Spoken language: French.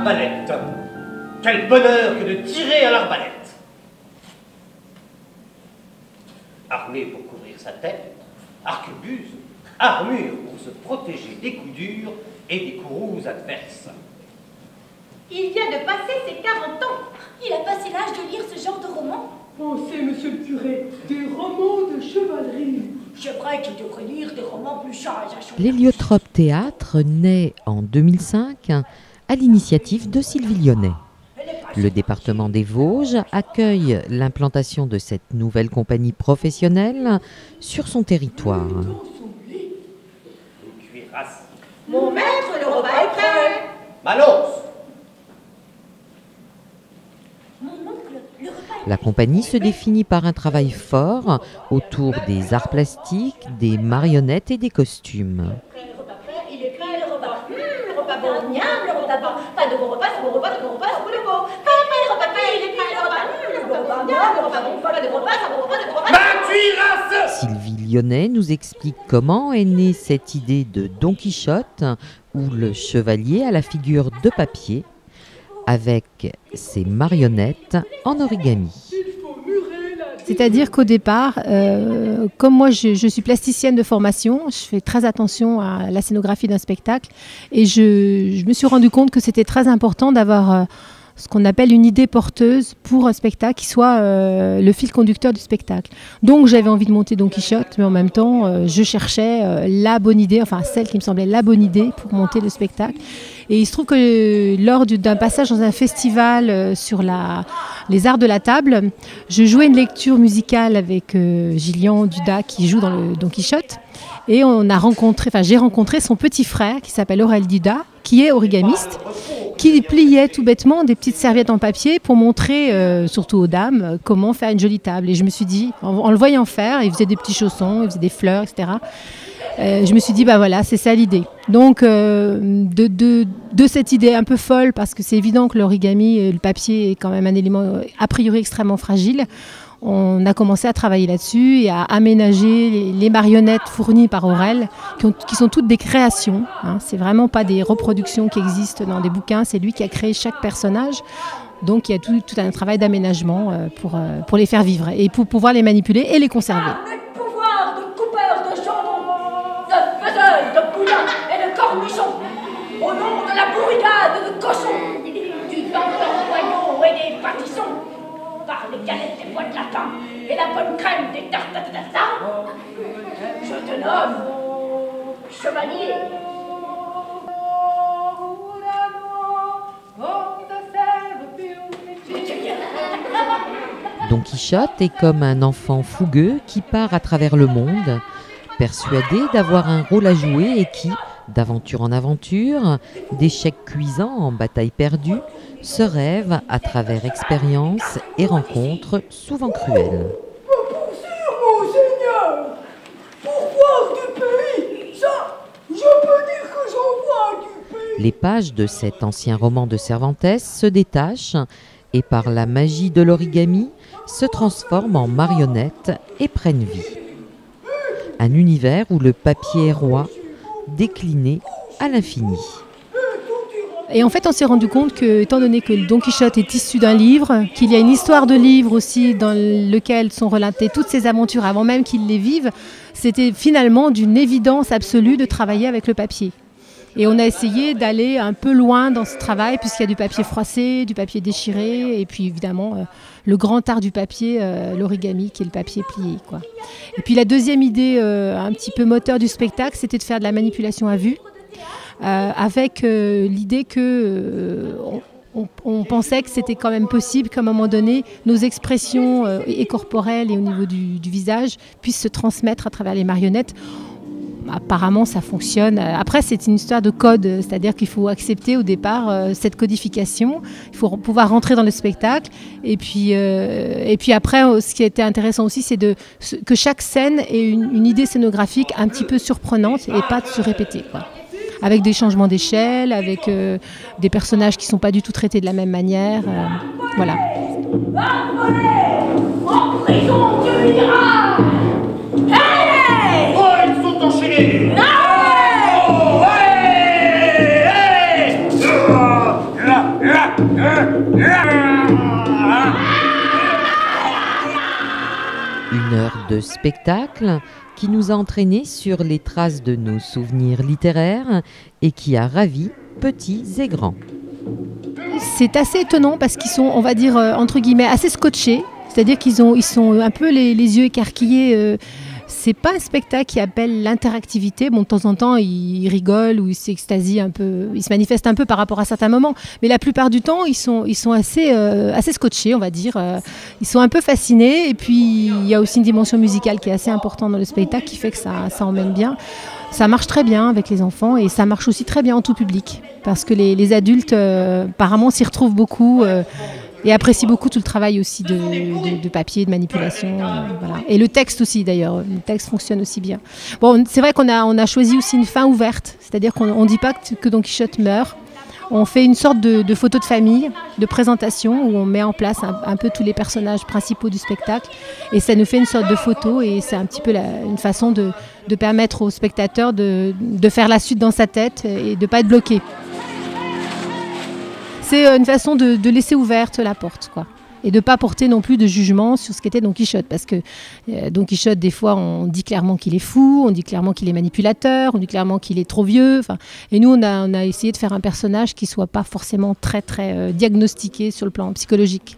l'arbalète. Quel bonheur que de tirer à l'arbalète. Armé pour couvrir sa tête, arquebuse, armure pour se protéger des coups durs et des coups adverses. Il vient de passer ses 40 ans. Il a passé l'âge de lire ce genre de roman. Pensez, monsieur le curé, des romans de chevalerie. C'est vrai qu'il devrait lire des romans plus sages. L'Héliotrope Théâtre naît en 2005 à l'initiative de Sylvie Lyonnais. Le département des Vosges accueille l'implantation de cette nouvelle compagnie professionnelle sur son territoire. Mon maître, le repas est prêt. Manos. La compagnie se définit par un travail fort autour des arts plastiques, des marionnettes et des costumes. Il est prêt, le repas. Le repas bon, miam, le repas bon. Pas de bon repas, c'est bon repas, de bon repas, c'est bon le beau. Le repas prêt, il est prêt, le repas. Le bon repas, miam, le repas bon. Pas de repas, c'est bon repas, de bon repas. Ma cuirasse! Sylvie Lyonnais nous explique comment est née cette idée de Don Quichotte, où le chevalier a la figure de papier, avec ses marionnettes en origami. C'est-à-dire qu'au départ, comme moi je suis plasticienne de formation, je fais très attention à la scénographie d'un spectacle et je me suis rendu compte que c'était très important d'avoir ce qu'on appelle une idée porteuse pour un spectacle qui soit le fil conducteur du spectacle. Donc j'avais envie de monter Don Quichotte, mais en même temps je cherchais la bonne idée, enfin celle qui me semblait la bonne idée pour monter le spectacle. Et il se trouve que lors d'un passage dans un festival sur les arts de la table, je jouais une lecture musicale avec Gillian Duda qui joue dans le Don Quichotte. Et j'ai rencontré son petit frère qui s'appelle Aurel Duda, qui est origamiste, qui pliait tout bêtement des petites serviettes en papier pour montrer, surtout aux dames, comment faire une jolie table. Et je me suis dit, en le voyant faire, il faisait des petits chaussons, il faisait des fleurs, etc. Je me suis dit, bah voilà, c'est ça l'idée. Donc, de cette idée un peu folle, parce que c'est évident que l'origami, le papier est quand même un élément a priori extrêmement fragile, on a commencé à travailler là-dessus et à aménager les marionnettes fournies par Aurel, qui sont toutes des créations. Hein. C'est vraiment pas des reproductions qui existent dans des bouquins, c'est lui qui a créé chaque personnage. Donc il y a tout un travail d'aménagement pour les faire vivre et pour pouvoir les manipuler et les conserver. Le pouvoir de coupeur de jambon, de faiseur de boudin et de cornichons, au nom de la bourricade de cochons, du pain d'empoignons et des pâtissons, par les galettes des bois de latin et la bonne crème des tartes à tatin, je te nomme chevalier. Don Quichotte est comme un enfant fougueux qui part à travers le monde, persuadé d'avoir un rôle à jouer et qui, d'aventure en aventure, d'échecs cuisants en bataille perdue, se rêve à travers expériences et rencontres souvent cruelles. Poursuivre, mon Seigneur, pour voir du pays, ça, je peux dire que j'en vois du pays. Les pages de cet ancien roman de Cervantes se détachent et par la magie de l'origami se transforment en marionnettes et prennent vie. Un univers où le papier est roi, décliné à l'infini. Et en fait, on s'est rendu compte que, étant donné que le Don Quichotte est issu d'un livre, qu'il y a une histoire de livre aussi dans lequel sont relatées toutes ces aventures avant même qu'il les vive, c'était finalement d'une évidence absolue de travailler avec le papier. Et on a essayé d'aller un peu loin dans ce travail, puisqu'il y a du papier froissé, du papier déchiré, et puis évidemment le grand art du papier, l'origami, qui est le papier plié, quoi. Et puis la deuxième idée, un petit peu moteur du spectacle, c'était de faire de la manipulation à vue, avec l'idée que on pensait que c'était quand même possible qu'à un moment donné, nos expressions et corporelles et au niveau du visage puissent se transmettre à travers les marionnettes. Apparemment, ça fonctionne. Après, c'est une histoire de code, c'est-à-dire qu'il faut accepter au départ cette codification. Il faut pouvoir rentrer dans le spectacle. Et puis après, ce qui a été intéressant aussi, c'est que chaque scène ait une idée scénographique un petit peu surprenante et pas de se répéter, quoi. Avec des changements d'échelle, avec des personnages qui ne sont pas du tout traités de la même manière. Voilà. En prison, tu iras. Hey! Oh, ils sont enchaînés! Non! Oh, hey! Hey! Une heure de spectacle qui nous a entraînés sur les traces de nos souvenirs littéraires et qui a ravi petits et grands. C'est assez étonnant parce qu'ils sont, on va dire, entre guillemets, assez scotchés. C'est-à-dire qu'ils sont un peu les yeux écarquillés. C'est pas un spectacle qui appelle l'interactivité. Bon, de temps en temps, ils rigolent ou ils s'extasient un peu, ils se manifestent un peu par rapport à certains moments. Mais la plupart du temps, ils sont assez scotchés, on va dire. Ils sont un peu fascinés. Et puis, il y a aussi une dimension musicale qui est assez importante dans le spectacle, qui fait que ça emmène bien. Ça marche très bien avec les enfants et ça marche aussi très bien en tout public. Parce que les adultes, apparemment, s'y retrouvent beaucoup. Et apprécie beaucoup tout le travail aussi de papier, de manipulation. Voilà. Et le texte aussi d'ailleurs, le texte fonctionne aussi bien. Bon, c'est vrai qu'on a choisi aussi une fin ouverte, c'est-à-dire qu'on ne dit pas que Don Quichotte meurt. On fait une sorte de photo de famille, de présentation, où on met en place un peu tous les personnages principaux du spectacle. Et ça nous fait une sorte de photo et c'est un petit peu une façon de permettre au spectateur de faire la suite dans sa tête et de ne pas être bloqué. C'est une façon de laisser ouverte la porte, quoi. Et de ne pas porter non plus de jugement sur ce qu'était Don Quichotte. Parce que Don Quichotte, des fois, on dit clairement qu'il est fou, on dit clairement qu'il est manipulateur, on dit clairement qu'il est trop vieux. Et nous, on a essayé de faire un personnage qui ne soit pas forcément très, très diagnostiqué sur le plan psychologique.